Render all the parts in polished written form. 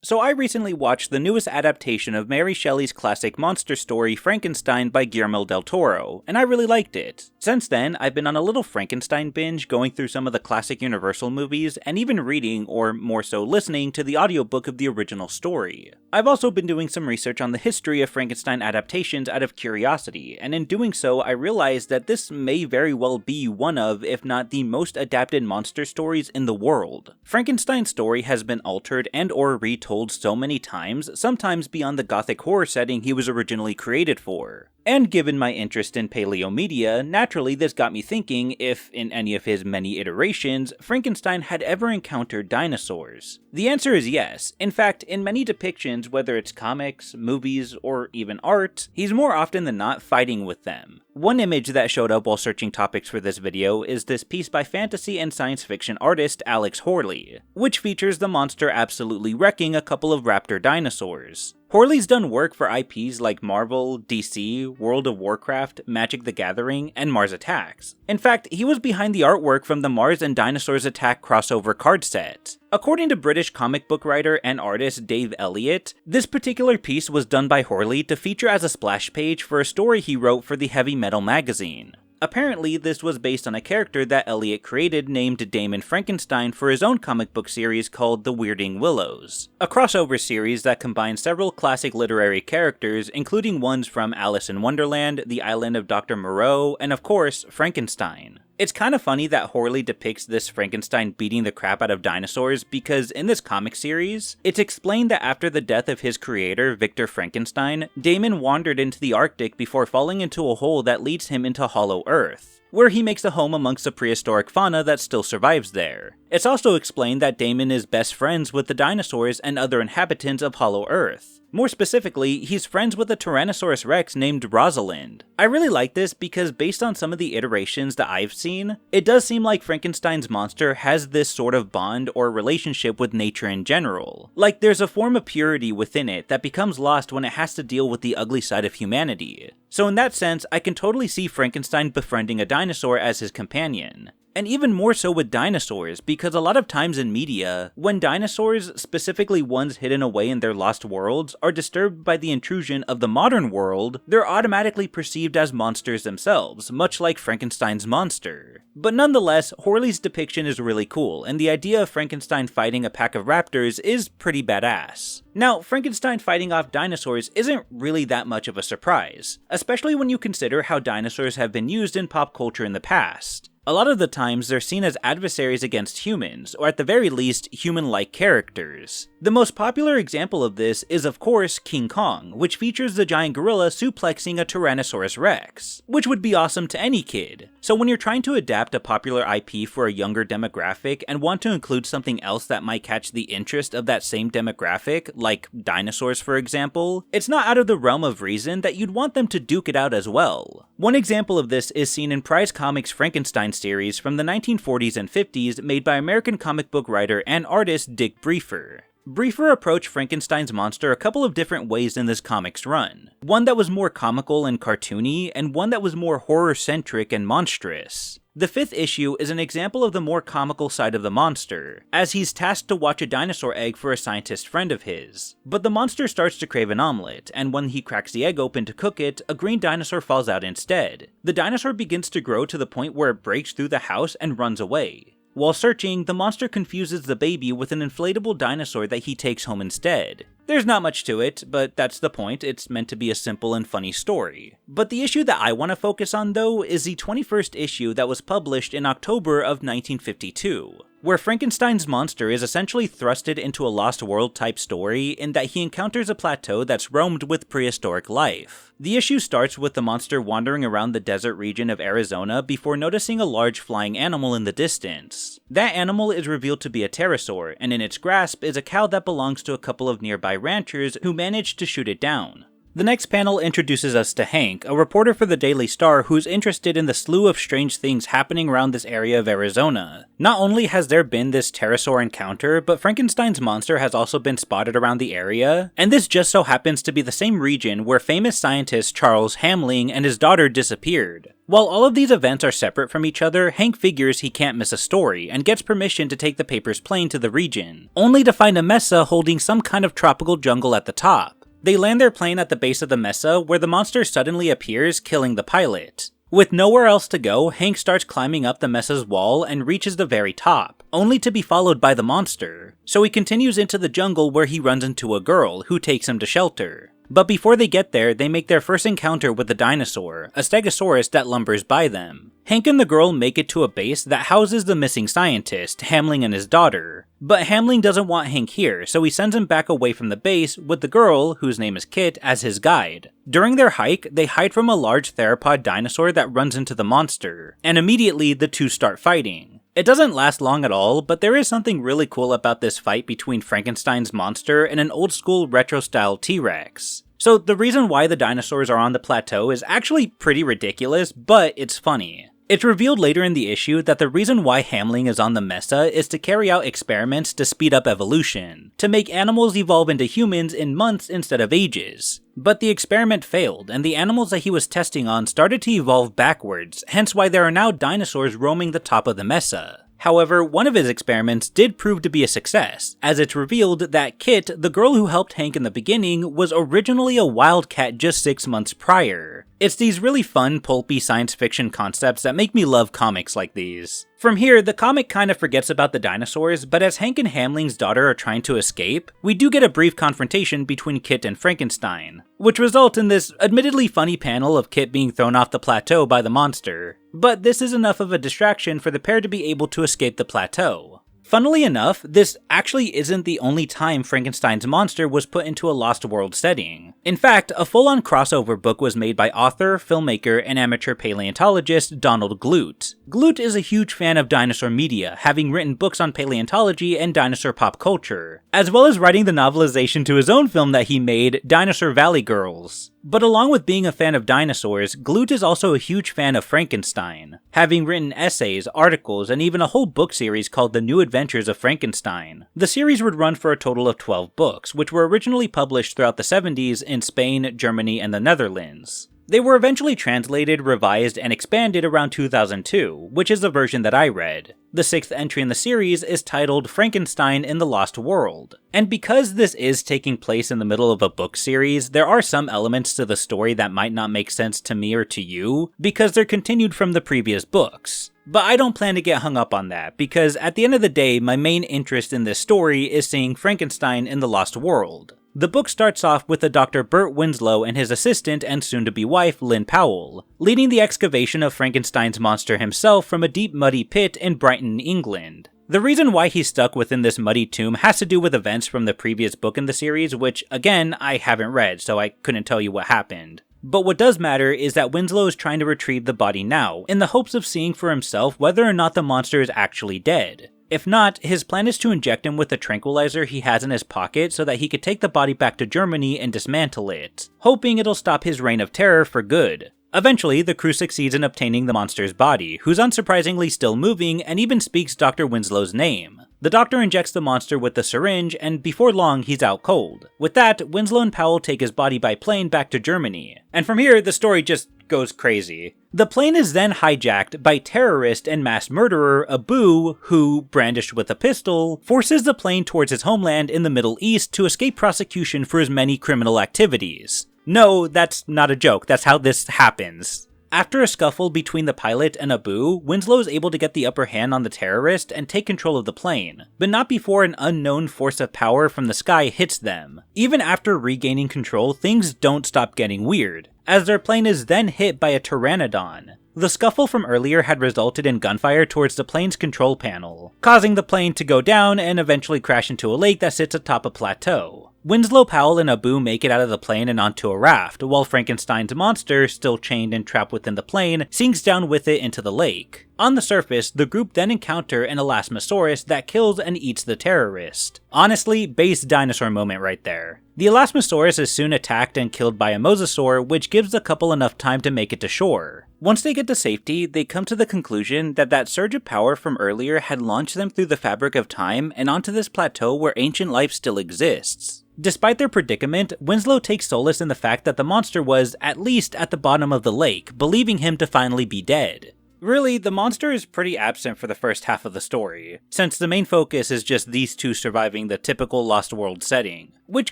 So I recently watched the newest adaptation of Mary Shelley's classic monster story Frankenstein by Guillermo del Toro, and I really liked it. Since then, I've been on a little Frankenstein binge, going through some of the classic Universal movies, and even reading, or more so listening, to the audiobook of the original story. I've also been doing some research on the history of Frankenstein adaptations out of curiosity, and in doing so, I realized that this may very well be one of, if not the most adapted monster stories in the world. Frankenstein's story has been altered and or retold so many times, sometimes beyond the gothic horror setting he was originally created for. And given my interest in paleomedia, naturally this got me thinking if, in any of his many iterations, Frankenstein had ever encountered dinosaurs. The answer is yes. In fact, in many depictions, whether it's comics, movies, or even art, he's more often than not fighting with them. One image that showed up while searching topics for this video is this piece by fantasy and science fiction artist Alex Horley, which features the monster absolutely wrecking a couple of raptor dinosaurs. Horley's done work for IPs like Marvel, DC, World of Warcraft, Magic the Gathering, and Mars Attacks. In fact, he was behind the artwork from the Mars and Dinosaurs Attack crossover card set. According to British comic book writer and artist Dave Elliott, this particular piece was done by Horley to feature as a splash page for a story he wrote for the Heavy Metal magazine. Apparently, this was based on a character that Elliott created named Damon Frankenstein for his own comic book series called The Weirding Willows, a crossover series that combines several classic literary characters, including ones from Alice in Wonderland, The Island of Dr. Moreau, and of course, Frankenstein. It's kind of funny that Horley depicts this Frankenstein beating the crap out of dinosaurs because in this comic series, it's explained that after the death of his creator, Victor Frankenstein, Damon wandered into the Arctic before falling into a hole that leads him into Hollow Earth, where he makes a home amongst the prehistoric fauna that still survives there. It's also explained that Damon is best friends with the dinosaurs and other inhabitants of Hollow Earth. More specifically, he's friends with a Tyrannosaurus Rex named Rosalind. I really like this because based on some of the iterations that I've seen, it does seem like Frankenstein's monster has this sort of bond or relationship with nature in general. Like there's a form of purity within it that becomes lost when it has to deal with the ugly side of humanity. So in that sense, I can totally see Frankenstein befriending a dinosaur as his companion. And even more so with dinosaurs, because a lot of times in media, when dinosaurs, specifically ones hidden away in their lost worlds, are disturbed by the intrusion of the modern world, they're automatically perceived as monsters themselves, much like Frankenstein's monster. But nonetheless, Horley's depiction is really cool, and the idea of Frankenstein fighting a pack of raptors is pretty badass. Now, Frankenstein fighting off dinosaurs isn't really that much of a surprise, especially when you consider how dinosaurs have been used in pop culture in the past. A lot of the times, they're seen as adversaries against humans, or at the very least, human-like characters. The most popular example of this is, of course, King Kong, which features the giant gorilla suplexing a Tyrannosaurus Rex, which would be awesome to any kid. So when you're trying to adapt a popular IP for a younger demographic and want to include something else that might catch the interest of that same demographic, like dinosaurs for example, it's not out of the realm of reason that you'd want them to duke it out as well. One example of this is seen in Prize Comics' Frankenstein series from the 1940s and 50s made by American comic book writer and artist Dick Briefer. Briefer approached Frankenstein's monster a couple of different ways in this comic's run. One that was more comical and cartoony, and one that was more horror-centric and monstrous. The fifth issue is an example of the more comical side of the monster, as he's tasked to watch a dinosaur egg for a scientist friend of his. But the monster starts to crave an omelet, and when he cracks the egg open to cook it, a green dinosaur falls out instead. The dinosaur begins to grow to the point where it breaks through the house and runs away. While searching, the monster confuses the baby with an inflatable dinosaur that he takes home instead. There's not much to it, but that's the point, it's meant to be a simple and funny story. But the issue that I want to focus on though is the 21st issue that was published in October of 1952. Where Frankenstein's monster is essentially thrusted into a Lost World type story in that he encounters a plateau that's roamed with prehistoric life. The issue starts with the monster wandering around the desert region of Arizona before noticing a large flying animal in the distance. That animal is revealed to be a pterosaur, and in its grasp is a cow that belongs to a couple of nearby ranchers who managed to shoot it down. The next panel introduces us to Hank, a reporter for the Daily Star who's interested in the slew of strange things happening around this area of Arizona. Not only has there been this pterosaur encounter, but Frankenstein's monster has also been spotted around the area, and this just so happens to be the same region where famous scientist Charles Hamling and his daughter disappeared. While all of these events are separate from each other, Hank figures he can't miss a story and gets permission to take the paper's plane to the region, only to find a mesa holding some kind of tropical jungle at the top. They land their plane at the base of the mesa, where the monster suddenly appears, killing the pilot. With nowhere else to go, Hank starts climbing up the mesa's wall and reaches the very top, only to be followed by the monster. So he continues into the jungle where he runs into a girl, who takes him to shelter. But before they get there, they make their first encounter with the dinosaur, a stegosaurus that lumbers by them. Hank and the girl make it to a base that houses the missing scientist, Hamling and his daughter. But Hamling doesn't want Hank here, so he sends him back away from the base with the girl, whose name is Kit, as his guide. During their hike, they hide from a large theropod dinosaur that runs into the monster, and immediately the two start fighting. It doesn't last long at all, but there is something really cool about this fight between Frankenstein's monster and an old-school retro-style T-Rex. So the reason why the dinosaurs are on the plateau is actually pretty ridiculous, but it's funny. It's revealed later in the issue that the reason why Hamling is on the mesa is to carry out experiments to speed up evolution, to make animals evolve into humans in months instead of ages. But the experiment failed, and the animals that he was testing on started to evolve backwards, hence why there are now dinosaurs roaming the top of the mesa. However, one of his experiments did prove to be a success, as it's revealed that Kit, the girl who helped Hank in the beginning, was originally a wildcat just 6 months prior. It's these really fun, pulpy science fiction concepts that make me love comics like these. From here, the comic kind of forgets about the dinosaurs, but as Hank and Hamling's daughter are trying to escape, we do get a brief confrontation between Kit and Frankenstein, which results in this admittedly funny panel of Kit being thrown off the plateau by the monster. But this is enough of a distraction for the pair to be able to escape the plateau. Funnily enough, this actually isn't the only time Frankenstein's monster was put into a Lost World setting. In fact, a full-on crossover book was made by author, filmmaker, and amateur paleontologist Donald Glut. Glut is a huge fan of dinosaur media, having written books on paleontology and dinosaur pop culture, as well as writing the novelization to his own film that he made, Dinosaur Valley Girls. But along with being a fan of dinosaurs, Glut is also a huge fan of Frankenstein, having written essays, articles, and even a whole book series called The New Adventures of Frankenstein. The series would run for a total of 12 books, which were originally published throughout the 70s in Spain, Germany, and the Netherlands. They were eventually translated, revised, and expanded around 2002, which is the version that I read. The 6th entry in the series is titled Frankenstein in the Lost World. And because this is taking place in the middle of a book series, there are some elements to the story that might not make sense to me or to you, because they're continued from the previous books. But I don't plan to get hung up on that, because at the end of the day, my main interest in this story is seeing Frankenstein in the Lost World. The book starts off with the Dr. Burt Winslow and his assistant and soon-to-be wife, Lynn Powell, leading the excavation of Frankenstein's monster himself from a deep muddy pit in Brighton, England. The reason why he's stuck within this muddy tomb has to do with events from the previous book in the series, which, again, I haven't read, so I couldn't tell you what happened. But what does matter is that Winslow is trying to retrieve the body now, in the hopes of seeing for himself whether or not the monster is actually dead. If not, his plan is to inject him with the tranquilizer he has in his pocket so that he could take the body back to Germany and dismantle it, hoping it'll stop his reign of terror for good. Eventually, the crew succeeds in obtaining the monster's body, who's unsurprisingly still moving and even speaks Dr. Winslow's name. The doctor injects the monster with the syringe, and before long, he's out cold. With that, Winslow and Powell take his body by plane back to Germany. And from here, the story just goes crazy. The plane is then hijacked by terrorist and mass murderer Abu, who, brandished with a pistol, forces the plane towards his homeland in the Middle East to escape prosecution for his many criminal activities. No, that's not a joke, that's how this happens. After a scuffle between the pilot and Abu, Winslow is able to get the upper hand on the terrorist and take control of the plane, but not before an unknown force of power from the sky hits them. Even after regaining control, things don't stop getting weird, as their plane is then hit by a pteranodon. The scuffle from earlier had resulted in gunfire towards the plane's control panel, causing the plane to go down and eventually crash into a lake that sits atop a plateau. Winslow, Powell, and Abu make it out of the plane and onto a raft, while Frankenstein's monster, still chained and trapped within the plane, sinks down with it into the lake. On the surface, the group then encounter an Elasmosaurus that kills and eats the terrorist. Honestly, base dinosaur moment right there. The Elasmosaurus is soon attacked and killed by a mosasaur, which gives the couple enough time to make it to shore. Once they get to safety, they come to the conclusion that that surge of power from earlier had launched them through the fabric of time and onto this plateau where ancient life still exists. Despite their predicament, Winslow takes solace in the fact that the monster was, at least, at the bottom of the lake, believing him to finally be dead. Really, the monster is pretty absent for the first half of the story, since the main focus is just these two surviving the typical Lost World setting, which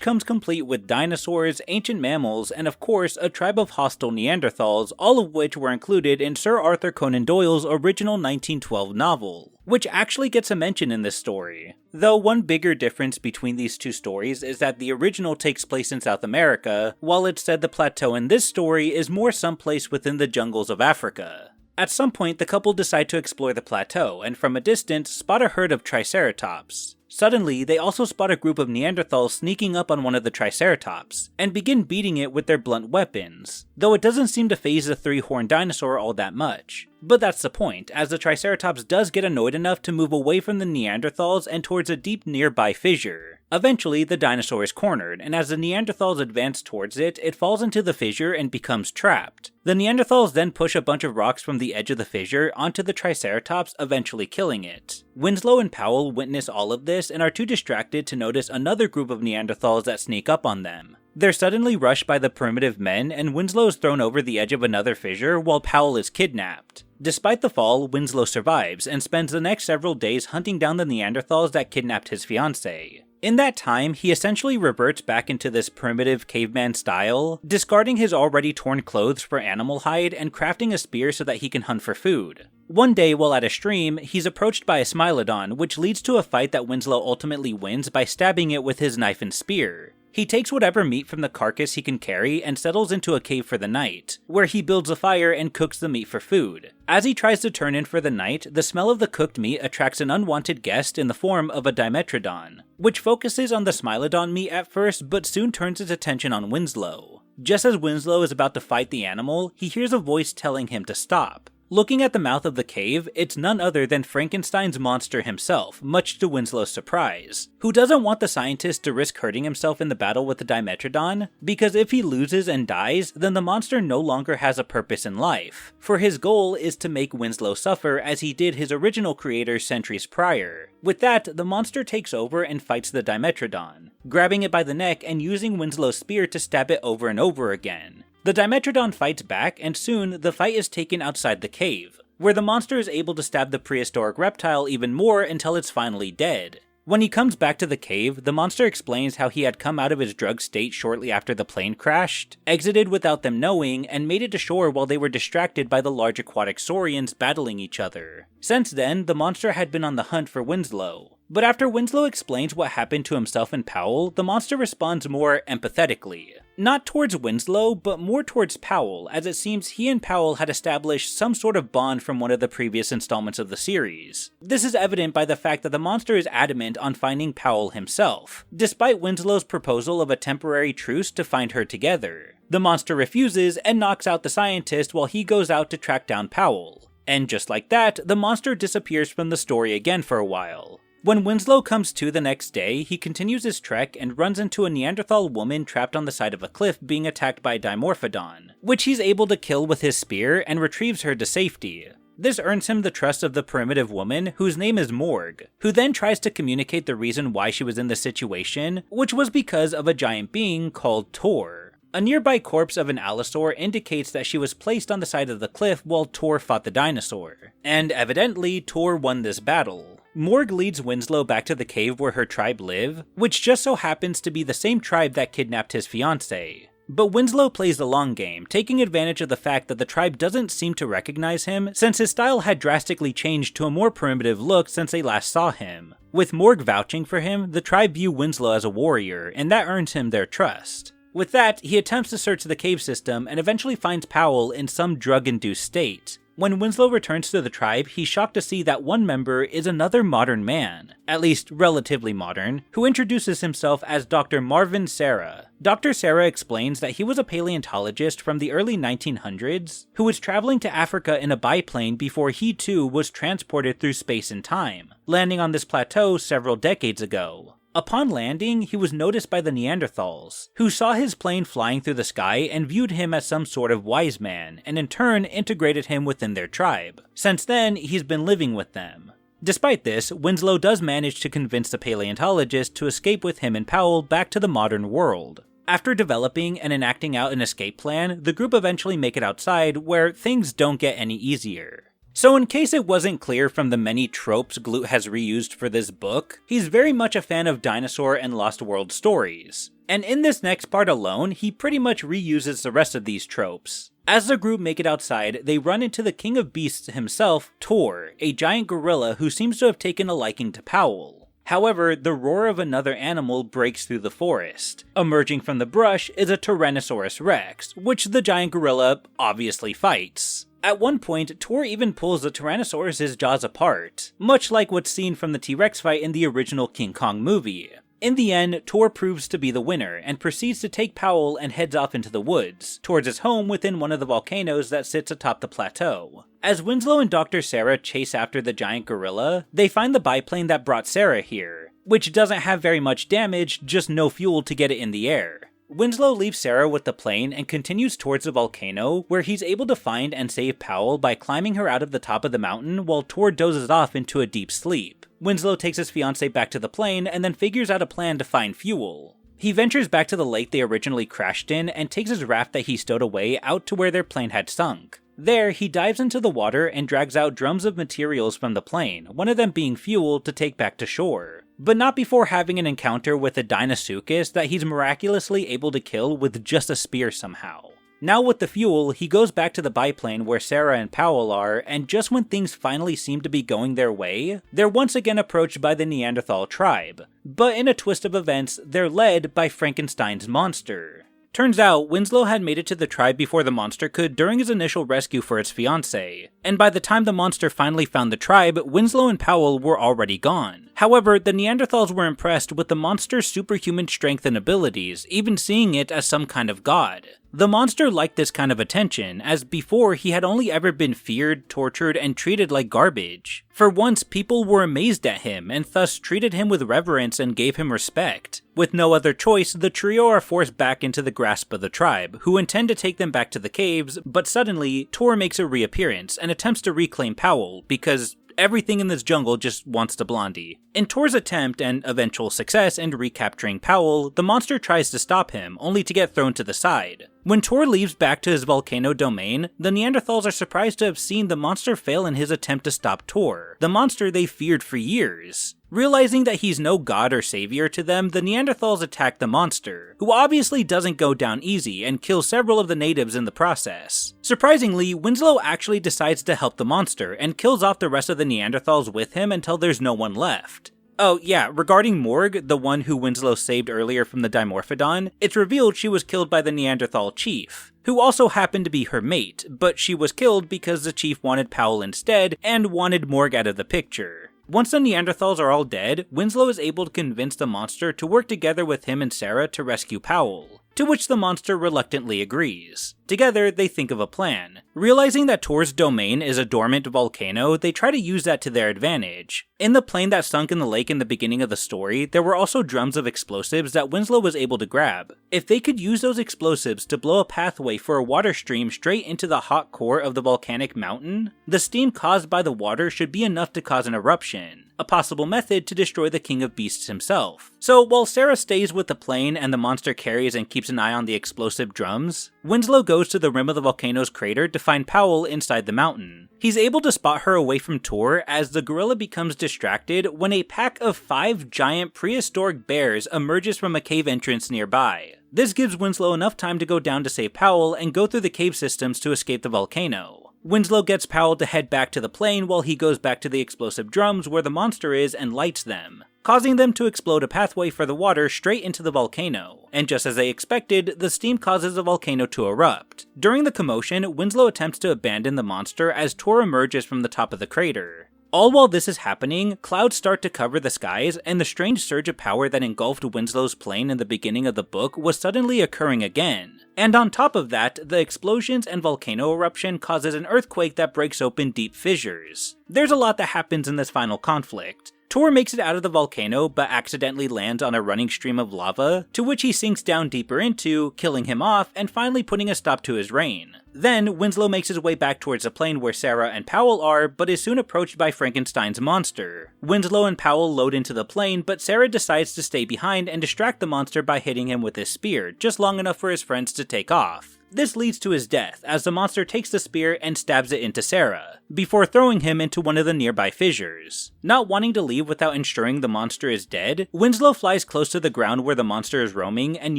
comes complete with dinosaurs, ancient mammals, and of course, a tribe of hostile Neanderthals, all of which were included in Sir Arthur Conan Doyle's original 1912 novel, which actually gets a mention in this story. Though one bigger difference between these two stories is that the original takes place in South America, while it's said the plateau in this story is more someplace within the jungles of Africa. At some point, the couple decide to explore the plateau, and from a distance, spot a herd of Triceratops. Suddenly, they also spot a group of Neanderthals sneaking up on one of the Triceratops, and begin beating it with their blunt weapons, though it doesn't seem to faze the three-horned dinosaur all that much. But that's the point, as the Triceratops does get annoyed enough to move away from the Neanderthals and towards a deep nearby fissure. Eventually, the dinosaur is cornered, and as the Neanderthals advance towards it, it falls into the fissure and becomes trapped. The Neanderthals then push a bunch of rocks from the edge of the fissure onto the Triceratops, eventually killing it. Winslow and Powell witness all of this and are too distracted to notice another group of Neanderthals that sneak up on them. They're suddenly rushed by the primitive men, and Winslow is thrown over the edge of another fissure while Powell is kidnapped. Despite the fall, Winslow survives and spends the next several days hunting down the Neanderthals that kidnapped his fiancée. In that time, he essentially reverts back into this primitive caveman style, discarding his already torn clothes for animal hide and crafting a spear so that he can hunt for food. One day, while at a stream, he's approached by a Smilodon, which leads to a fight that Winslow ultimately wins by stabbing it with his knife and spear. He takes whatever meat from the carcass he can carry and settles into a cave for the night, where he builds a fire and cooks the meat for food. As he tries to turn in for the night, the smell of the cooked meat attracts an unwanted guest in the form of a Dimetrodon, which focuses on the Smilodon meat at first but soon turns its attention on Winslow. Just as Winslow is about to fight the animal, he hears a voice telling him to stop. Looking at the mouth of the cave, it's none other than Frankenstein's monster himself, much to Winslow's surprise, who doesn't want the scientist to risk hurting himself in the battle with the Dimetrodon, because if he loses and dies, then the monster no longer has a purpose in life, for his goal is to make Winslow suffer as he did his original creator centuries prior. With that, the monster takes over and fights the Dimetrodon, grabbing it by the neck and using Winslow's spear to stab it over and over again. The Dimetrodon fights back, and soon the fight is taken outside the cave, where the monster is able to stab the prehistoric reptile even more until it's finally dead. When he comes back to the cave, the monster explains how he had come out of his drugged state shortly after the plane crashed, exited without them knowing, and made it to shore while they were distracted by the large aquatic saurians battling each other. Since then, the monster had been on the hunt for Winslow. But after Winslow explains what happened to himself and Powell, the monster responds more empathetically. Not towards Winslow, but more towards Powell, as it seems he and Powell had established some sort of bond from one of the previous installments of the series. This is evident by the fact that the monster is adamant on finding Powell himself, despite Winslow's proposal of a temporary truce to find her together. The monster refuses and knocks out the scientist while he goes out to track down Powell. And just like that, the monster disappears from the story again for a while. When Winslow comes to the next day, he continues his trek and runs into a Neanderthal woman trapped on the side of a cliff being attacked by a Dimorphodon, which he's able to kill with his spear and retrieves her to safety. This earns him the trust of the primitive woman, whose name is Morg, who then tries to communicate the reason why she was in this situation, which was because of a giant being called Tor. A nearby corpse of an allosaur indicates that she was placed on the side of the cliff while Tor fought the dinosaur, and evidently Tor won this battle. Morg leads Winslow back to the cave where her tribe live, which just so happens to be the same tribe that kidnapped his fiancée. But Winslow plays the long game, taking advantage of the fact that the tribe doesn't seem to recognize him, since his style had drastically changed to a more primitive look since they last saw him. With Morg vouching for him, the tribe view Winslow as a warrior, and that earns him their trust. With that, he attempts to search the cave system and eventually finds Powell in some drug-induced state. When Winslow returns to the tribe, he's shocked to see that one member is another modern man, at least relatively modern, who introduces himself as Dr. Marvin Serra. Dr. Serra explains that he was a paleontologist from the early 1900s who was traveling to Africa in a biplane before he too was transported through space and time, landing on this plateau several decades ago. Upon landing, he was noticed by the Neanderthals, who saw his plane flying through the sky and viewed him as some sort of wise man, and in turn integrated him within their tribe. Since then, he's been living with them. Despite this, Winslow does manage to convince the paleontologist to escape with him and Powell back to the modern world. After developing and enacting out an escape plan, the group eventually make it outside, where things don't get any easier. So in case it wasn't clear from the many tropes Glute has reused for this book, he's very much a fan of dinosaur and Lost World stories. And in this next part alone, he pretty much reuses the rest of these tropes. As the group make it outside, they run into the King of Beasts himself, Tor, a giant gorilla who seems to have taken a liking to Powell. However, the roar of another animal breaks through the forest. Emerging from the brush is a Tyrannosaurus Rex, which the giant gorilla obviously fights. At one point, Tor even pulls the Tyrannosaurus' jaws apart, much like what's seen from the T-Rex fight in the original King Kong movie. In the end, Tor proves to be the winner, and proceeds to take Powell and heads off into the woods, towards his home within one of the volcanoes that sits atop the plateau. As Winslow and Dr. Sarah chase after the giant gorilla, they find the biplane that brought Sarah here, which doesn't have very much damage, just no fuel to get it in the air. Winslow leaves Sarah with the plane and continues towards the volcano, where he's able to find and save Powell by climbing her out of the top of the mountain while Tor dozes off into a deep sleep. Winslow takes his fiancée back to the plane and then figures out a plan to find fuel. He ventures back to the lake they originally crashed in and takes his raft that he stowed away out to where their plane had sunk. There, he dives into the water and drags out drums of materials from the plane, one of them being fuel to take back to shore. But not before having an encounter with a Dinosaurus that he's miraculously able to kill with just a spear somehow. Now with the fuel, he goes back to the biplane where Sarah and Powell are, and just when things finally seem to be going their way, they're once again approached by the Neanderthal tribe. But in a twist of events, they're led by Frankenstein's monster. Turns out, Winslow had made it to the tribe before the monster could during his initial rescue for its fiancée, and by the time the monster finally found the tribe, Winslow and Powell were already gone. However, the Neanderthals were impressed with the monster's superhuman strength and abilities, even seeing it as some kind of god. The monster liked this kind of attention, as before he had only ever been feared, tortured, and treated like garbage. For once, people were amazed at him, and thus treated him with reverence and gave him respect. With no other choice, the trio are forced back into the grasp of the tribe, who intend to take them back to the caves, but suddenly, Tor makes a reappearance and attempts to reclaim Powell, because everything in this jungle just wants the blondie. In Tor's attempt and eventual success in recapturing Powell, the monster tries to stop him, only to get thrown to the side. When Tor leaves back to his volcano domain, the Neanderthals are surprised to have seen the monster fail in his attempt to stop Tor, the monster they feared for years. Realizing that he's no god or savior to them, the Neanderthals attack the monster, who obviously doesn't go down easy and kills several of the natives in the process. Surprisingly, Winslow actually decides to help the monster and kills off the rest of the Neanderthals with him until there's no one left. Oh yeah, regarding Morg, the one who Winslow saved earlier from the Dimorphodon, it's revealed she was killed by the Neanderthal chief, who also happened to be her mate, but she was killed because the chief wanted Powell instead and wanted Morg out of the picture. Once the Neanderthals are all dead, Winslow is able to convince the monster to work together with him and Sarah to rescue Powell, to which the monster reluctantly agrees. Together, they think of a plan. Realizing that Tor's domain is a dormant volcano, they try to use that to their advantage. In the plane that sunk in the lake in the beginning of the story, there were also drums of explosives that Winslow was able to grab. If they could use those explosives to blow a pathway for a water stream straight into the hot core of the volcanic mountain, the steam caused by the water should be enough to cause an eruption, a possible method to destroy the King of Beasts himself. So while Sarah stays with the plane and the monster carries and keeps an eye on the explosive drums, Winslow goes to the rim of the volcano's crater to find Powell inside the mountain. He's able to spot her away from Tor as the gorilla becomes distracted when a pack of 5 giant prehistoric bears emerges from a cave entrance nearby. This gives Winslow enough time to go down to save Powell and go through the cave systems to escape the volcano. Winslow gets Powell to head back to the plane while he goes back to the explosive drums where the monster is and lights them, causing them to explode a pathway for the water straight into the volcano. And just as they expected, the steam causes the volcano to erupt. During the commotion, Winslow attempts to abandon the monster as Tor emerges from the top of the crater. All while this is happening, clouds start to cover the skies, and the strange surge of power that engulfed Winslow's plane in the beginning of the book was suddenly occurring again. And on top of that, the explosions and volcano eruption causes an earthquake that breaks open deep fissures. There's a lot that happens in this final conflict. Tor makes it out of the volcano, but accidentally lands on a running stream of lava, to which he sinks down deeper into, killing him off, and finally putting a stop to his reign. Then, Winslow makes his way back towards the plane where Sarah and Powell are, but is soon approached by Frankenstein's monster. Winslow and Powell load into the plane, but Sarah decides to stay behind and distract the monster by hitting him with his spear, just long enough for his friends to take off. This leads to his death, as the monster takes the spear and stabs it into Sarah, before throwing him into one of the nearby fissures. Not wanting to leave without ensuring the monster is dead, Winslow flies close to the ground where the monster is roaming and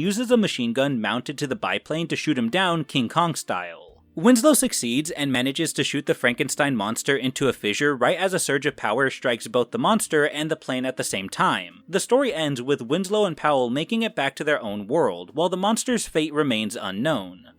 uses a machine gun mounted to the biplane to shoot him down King Kong style. Winslow succeeds and manages to shoot the Frankenstein monster into a fissure right as a surge of power strikes both the monster and the plane at the same time. The story ends with Winslow and Powell making it back to their own world, while the monster's fate remains unknown.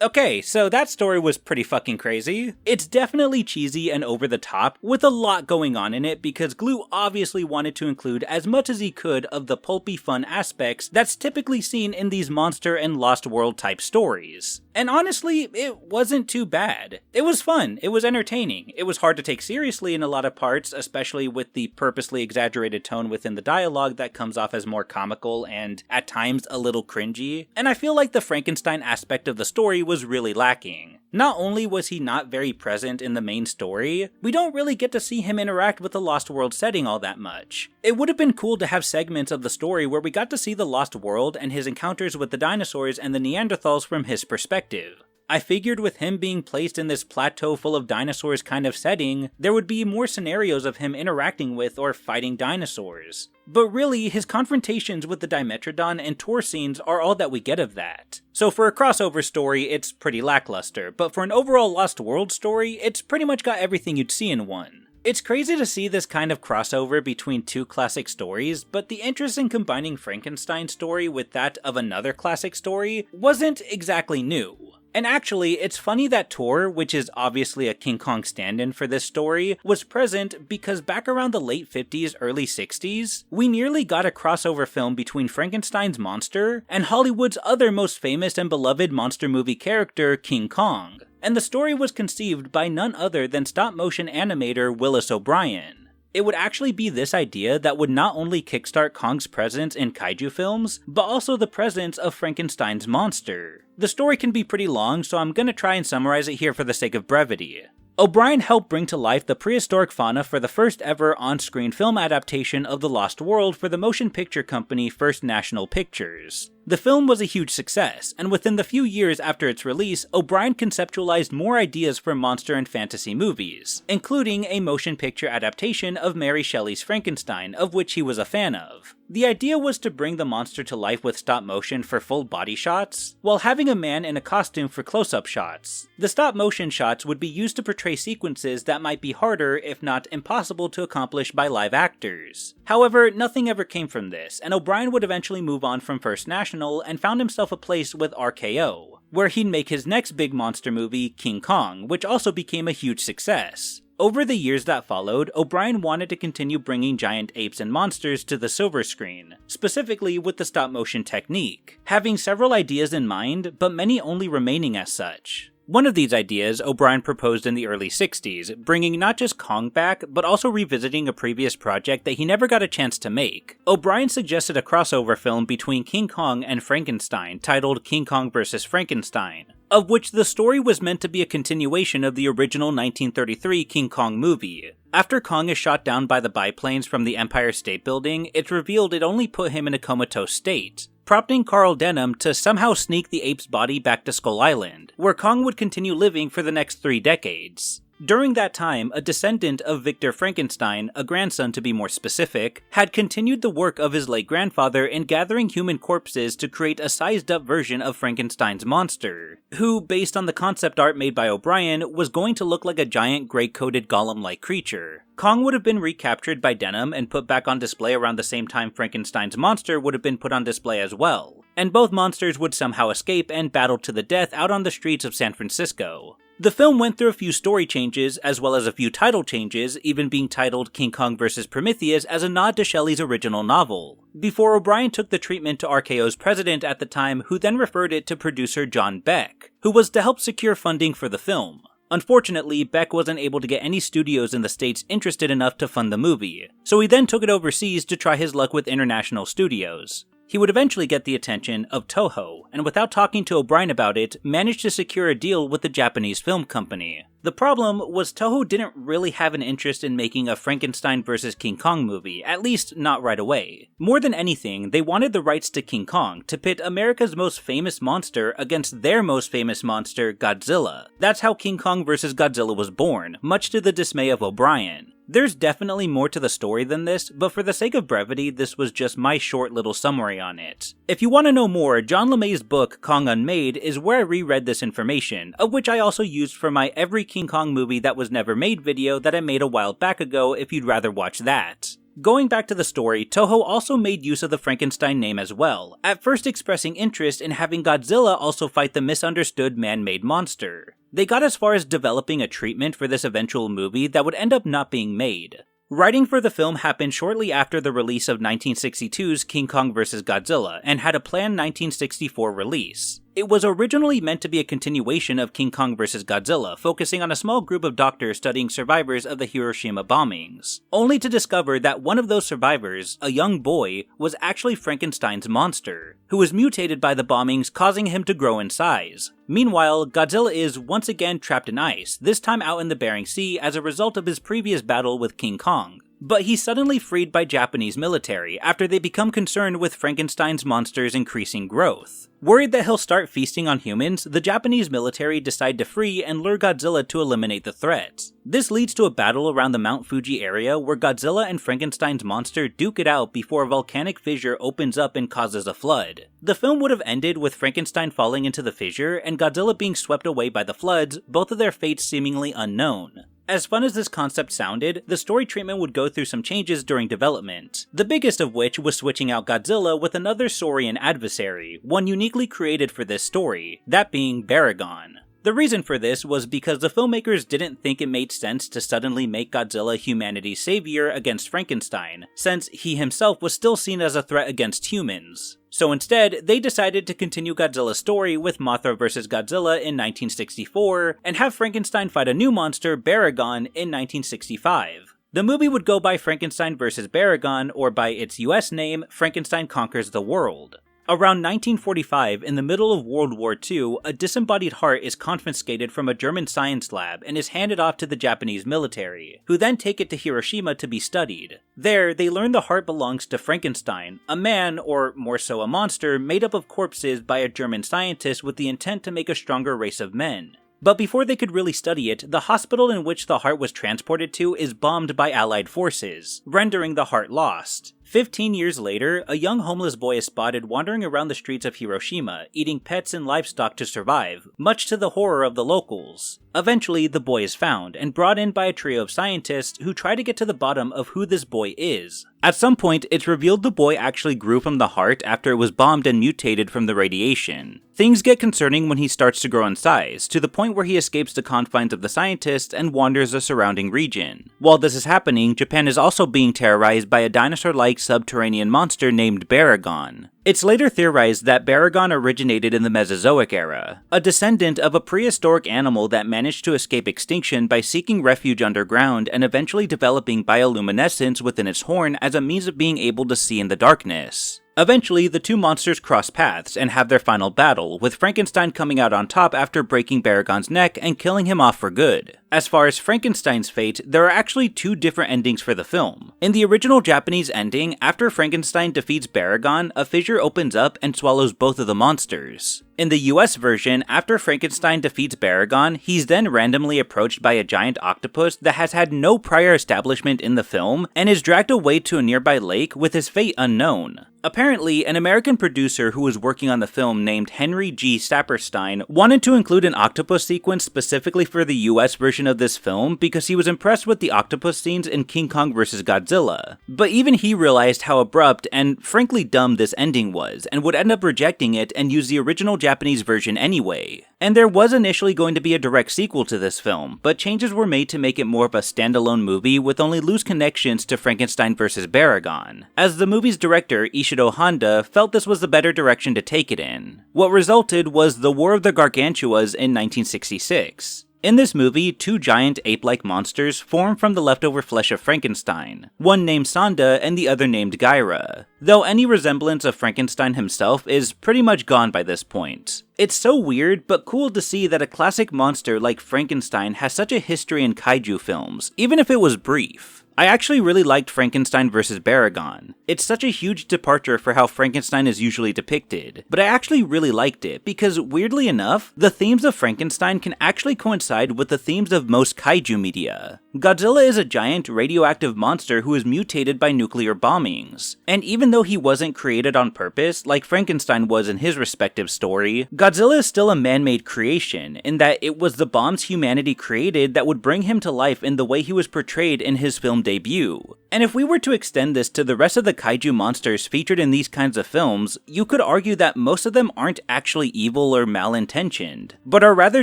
Okay, so that story was pretty fucking crazy. It's definitely cheesy and over the top, with a lot going on in it because Glue obviously wanted to include as much as he could of the pulpy fun aspects that's typically seen in these monster and Lost World type stories. And honestly, it wasn't too bad. It was fun, it was entertaining, it was hard to take seriously in a lot of parts, especially with the purposely exaggerated tone within the dialogue that comes off as more comical and, at times, a little cringy. And I feel like the Frankenstein aspect of the story was really lacking. Not only was he not very present in the main story, we don't really get to see him interact with the Lost World setting all that much. It would have been cool to have segments of the story where we got to see the Lost World and his encounters with the dinosaurs and the Neanderthals from his perspective. I figured with him being placed in this plateau full of dinosaurs kind of setting, there would be more scenarios of him interacting with or fighting dinosaurs. But really, his confrontations with the Dimetrodon and tour scenes are all that we get of that. So for a crossover story, it's pretty lackluster, but for an overall Lost World story, it's pretty much got everything you'd see in one. It's crazy to see this kind of crossover between two classic stories, but the interest in combining Frankenstein's story with that of another classic story wasn't exactly new. And actually, it's funny that Tor, which is obviously a King Kong stand-in for this story, was present because back around the late 50s, early 60s, we nearly got a crossover film between Frankenstein's monster and Hollywood's other most famous and beloved monster movie character, King Kong. And the story was conceived by none other than stop-motion animator Willis O'Brien. It would actually be this idea that would not only kickstart Kong's presence in kaiju films, but also the presence of Frankenstein's monster. The story can be pretty long, so I'm gonna try and summarize it here for the sake of brevity. O'Brien helped bring to life the prehistoric fauna for the first ever on-screen film adaptation of The Lost World for the motion picture company First National Pictures. The film was a huge success, and within the few years after its release, O'Brien conceptualized more ideas for monster and fantasy movies, including a motion picture adaptation of Mary Shelley's Frankenstein, of which he was a fan of. The idea was to bring the monster to life with stop motion for full body shots, while having a man in a costume for close-up shots. The stop motion shots would be used to portray sequences that might be harder, if not impossible, to accomplish by live actors. However, nothing ever came from this, and O'Brien would eventually move on from First National and found himself a place with RKO, where he'd make his next big monster movie, King Kong, which also became a huge success. Over the years that followed, O'Brien wanted to continue bringing giant apes and monsters to the silver screen, specifically with the stop-motion technique, having several ideas in mind, but many only remaining as such. One of these ideas O'Brien proposed in the early 60s, bringing not just Kong back, but also revisiting a previous project that he never got a chance to make. O'Brien suggested a crossover film between King Kong and Frankenstein titled King Kong vs Frankenstein, of which the story was meant to be a continuation of the original 1933 King Kong movie. After Kong is shot down by the biplanes from the Empire State Building, it's revealed it only put him in a comatose state, prompting Carl Denham to somehow sneak the ape's body back to Skull Island, where Kong would continue living for the next 3 decades. During that time, a descendant of Victor Frankenstein, a grandson to be more specific, had continued the work of his late grandfather in gathering human corpses to create a sized-up version of Frankenstein's monster, who, based on the concept art made by O'Brien, was going to look like a giant gray-coated golem-like creature. Kong would have been recaptured by Denham and put back on display around the same time Frankenstein's monster would have been put on display as well, and both monsters would somehow escape and battle to the death out on the streets of San Francisco. The film went through a few story changes, as well as a few title changes, even being titled King Kong vs. Prometheus as a nod to Shelley's original novel, before O'Brien took the treatment to RKO's president at the time, who then referred it to producer John Beck, who was to help secure funding for the film. Unfortunately, Beck wasn't able to get any studios in the States interested enough to fund the movie, so he then took it overseas to try his luck with international studios. He would eventually get the attention of Toho, and without talking to O'Brien about it, managed to secure a deal with the Japanese film company. The problem was Toho didn't really have an interest in making a Frankenstein vs King Kong movie, at least not right away. More than anything, they wanted the rights to King Kong to pit America's most famous monster against their most famous monster, Godzilla. That's how King Kong vs Godzilla was born, much to the dismay of O'Brien. There's definitely more to the story than this, but for the sake of brevity, this was just my short little summary on it. If you want to know more, John LeMay's book, Kong Unmade, is where I reread this information, of which I also used for my Every King Kong Movie That Was Never Made video that I made a while back ago if you'd rather watch that. Going back to the story, Toho also made use of the Frankenstein name as well, at first expressing interest in having Godzilla also fight the misunderstood man-made monster. They got as far as developing a treatment for this eventual movie that would end up not being made. Writing for the film happened shortly after the release of 1962's King Kong vs. Godzilla, and had a planned 1964 release. It was originally meant to be a continuation of King Kong vs. Godzilla, focusing on a small group of doctors studying survivors of the Hiroshima bombings, only to discover that one of those survivors, a young boy, was actually Frankenstein's monster, who was mutated by the bombings, causing him to grow in size. Meanwhile, Godzilla is once again trapped in ice, this time out in the Bering Sea as a result of his previous battle with King Kong. But he's suddenly freed by Japanese military after they become concerned with Frankenstein's monster's increasing growth. Worried that he'll start feasting on humans, the Japanese military decide to free and lure Godzilla to eliminate the threat. This leads to a battle around the Mount Fuji area where Godzilla and Frankenstein's monster duke it out before a volcanic fissure opens up and causes a flood. The film would have ended with Frankenstein falling into the fissure and Godzilla being swept away by the floods, both of their fates seemingly unknown. As fun as this concept sounded, the story treatment would go through some changes during development, the biggest of which was switching out Godzilla with another saurian adversary, one uniquely created for this story, that being Baragon. The reason for this was because the filmmakers didn't think it made sense to suddenly make Godzilla humanity's savior against Frankenstein, since he himself was still seen as a threat against humans. So instead, they decided to continue Godzilla's story with Mothra vs. Godzilla in 1964, and have Frankenstein fight a new monster, Baragon, in 1965. The movie would go by Frankenstein vs. Baragon, or by its US name, Frankenstein Conquers the World. Around 1945, in the middle of World War II, a disembodied heart is confiscated from a German science lab and is handed off to the Japanese military, who then take it to Hiroshima to be studied. There, they learn the heart belongs to Frankenstein, a man, or more so a monster, made up of corpses by a German scientist with the intent to make a stronger race of men. But before they could really study it, the hospital in which the heart was transported to is bombed by Allied forces, rendering the heart lost. 15 years later, a young homeless boy is spotted wandering around the streets of Hiroshima, eating pets and livestock to survive, much to the horror of the locals. Eventually, the boy is found, and brought in by a trio of scientists who try to get to the bottom of who this boy is. At some point, it's revealed the boy actually grew from the heart after it was bombed and mutated from the radiation. Things get concerning when he starts to grow in size, to the point where he escapes the confines of the scientists and wanders the surrounding region. While this is happening, Japan is also being terrorized by a dinosaur-like subterranean monster named Baragon. It's later theorized that Baragon originated in the Mesozoic era, a descendant of a prehistoric animal that managed to escape extinction by seeking refuge underground and eventually developing bioluminescence within its horn as a means of being able to see in the darkness. Eventually, the two monsters cross paths and have their final battle, with Frankenstein coming out on top after breaking Baragon's neck and killing him off for good. As far as Frankenstein's fate, there are actually two different endings for the film. In the original Japanese ending, after Frankenstein defeats Baragon, a fissure opens up and swallows both of the monsters. In the US version, after Frankenstein defeats Baragon, he's then randomly approached by a giant octopus that has had no prior establishment in the film, and is dragged away to a nearby lake with his fate unknown. Apparently, an American producer who was working on the film named Henry G. Saperstein wanted to include an octopus sequence specifically for the US version of this film because he was impressed with the octopus scenes in King Kong vs. Godzilla. But even he realized how abrupt and frankly dumb this ending was, and would end up rejecting it and use the original Japanese version anyway. And there was initially going to be a direct sequel to this film, but changes were made to make it more of a standalone movie with only loose connections to Frankenstein vs. Baragon, as the movie's director, Ishido Honda, felt this was the better direction to take it in. What resulted was The War of the Gargantuas in 1966. In this movie, two giant ape-like monsters form from the leftover flesh of Frankenstein, one named Sonda and the other named Gyra, though any resemblance of Frankenstein himself is pretty much gone by this point. It's so weird, but cool to see that a classic monster like Frankenstein has such a history in kaiju films, even if it was brief. I actually really liked Frankenstein vs Baragon. It's such a huge departure for how Frankenstein is usually depicted, but I actually really liked it because, weirdly enough, the themes of Frankenstein can actually coincide with the themes of most kaiju media. Godzilla is a giant radioactive monster who is mutated by nuclear bombings, and even though he wasn't created on purpose like Frankenstein was in his respective story, Godzilla is still a man-made creation in that it was the bombs humanity created that would bring him to life in the way he was portrayed in his film debut. And if we were to extend this to the rest of the kaiju monsters featured in these kinds of films, you could argue that most of them aren't actually evil or malintentioned, but are rather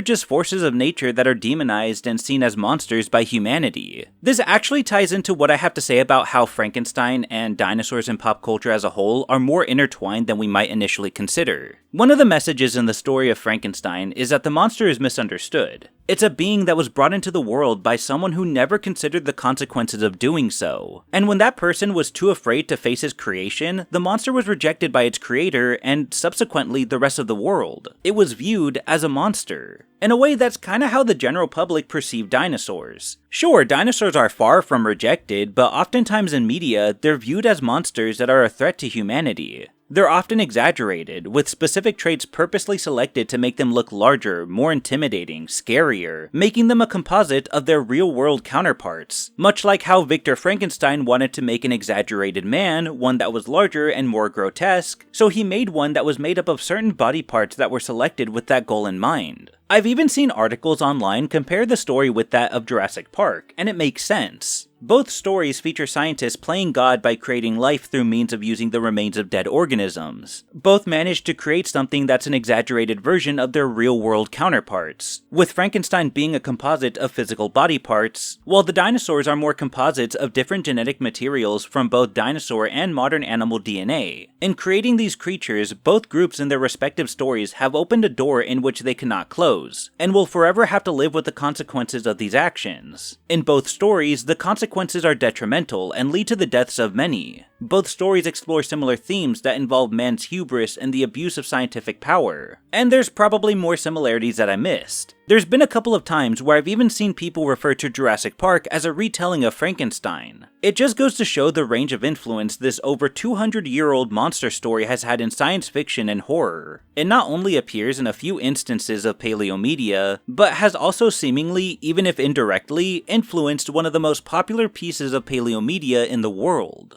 just forces of nature that are demonized and seen as monsters by humanity. This actually ties into what I have to say about how Frankenstein and dinosaurs in pop culture as a whole are more intertwined than we might initially consider. One of the messages in the story of Frankenstein is that the monster is misunderstood. It's a being that was brought into the world by someone who never considered the consequences of doing so. And when that person was too afraid to face his creation, the monster was rejected by its creator and subsequently the rest of the world. It was viewed as a monster. In a way, that's kinda how the general public perceive dinosaurs. Sure, dinosaurs are far from rejected, but oftentimes in media, they're viewed as monsters that are a threat to humanity. They're often exaggerated, with specific traits purposely selected to make them look larger, more intimidating, scarier, making them a composite of their real-world counterparts. Much like how Victor Frankenstein wanted to make an exaggerated man, one that was larger and more grotesque, so he made one that was made up of certain body parts that were selected with that goal in mind. I've even seen articles online compare the story with that of Jurassic Park, and it makes sense. Both stories feature scientists playing God by creating life through means of using the remains of dead organisms. Both manage to create something that's an exaggerated version of their real-world counterparts, with Frankenstein being a composite of physical body parts, while the dinosaurs are more composites of different genetic materials from both dinosaur and modern animal DNA. In creating these creatures, both groups in their respective stories have opened a door in which they cannot close, and will forever have to live with the consequences of these actions. In both stories, the consequences are detrimental and lead to the deaths of many. Both stories explore similar themes that involve man's hubris and the abuse of scientific power. And there's probably more similarities that I missed. There's been a couple of times where I've even seen people refer to Jurassic Park as a retelling of Frankenstein. It just goes to show the range of influence this over 200-year-old monster story has had in science fiction and horror. It not only appears in a few instances of paleomedia, but has also seemingly, even if indirectly, influenced one of the most popular pieces of paleomedia in the world.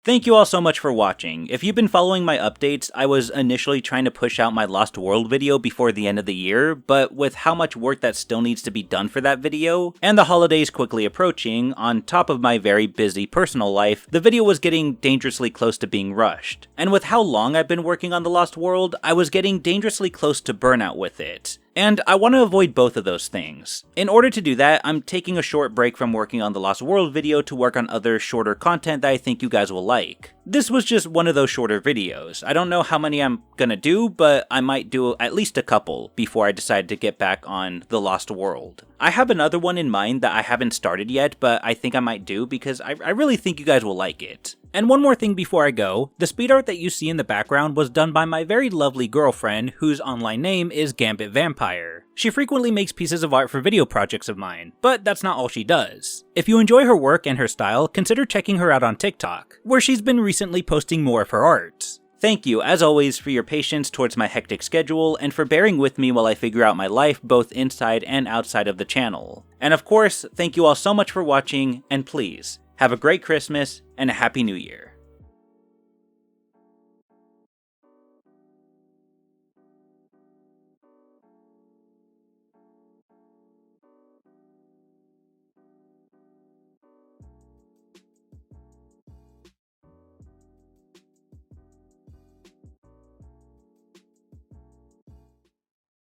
Thank you all so much for watching. If you've been following my updates, I was initially trying to push out my Lost World video before the end of the year, but with how much work that still needs to be done for that video, and the holidays quickly approaching, on top of my very busy personal life, the video was getting dangerously close to being rushed. And with how long I've been working on the Lost World, I was getting dangerously close to burnout with it. And I want to avoid both of those things. In order to do that, I'm taking a short break from working on the Lost World video to work on other shorter content that I think you guys will like. This was just one of those shorter videos. I don't know how many I'm gonna do, but I might do at least a couple before I decide to get back on the Lost World. I have another one in mind that I haven't started yet, but I think I might do because I really think you guys will like it. And one more thing before I go, the speed art that you see in the background was done by my very lovely girlfriend, whose online name is Gambit Vampire. She frequently makes pieces of art for video projects of mine, but that's not all she does. If you enjoy her work and her style, consider checking her out on TikTok, where she's been recently posting more of her art. Thank you, as always, for your patience towards my hectic schedule, and for bearing with me while I figure out my life both inside and outside of the channel. And of course, thank you all so much for watching, and please, have a great Christmas and a Happy New Year.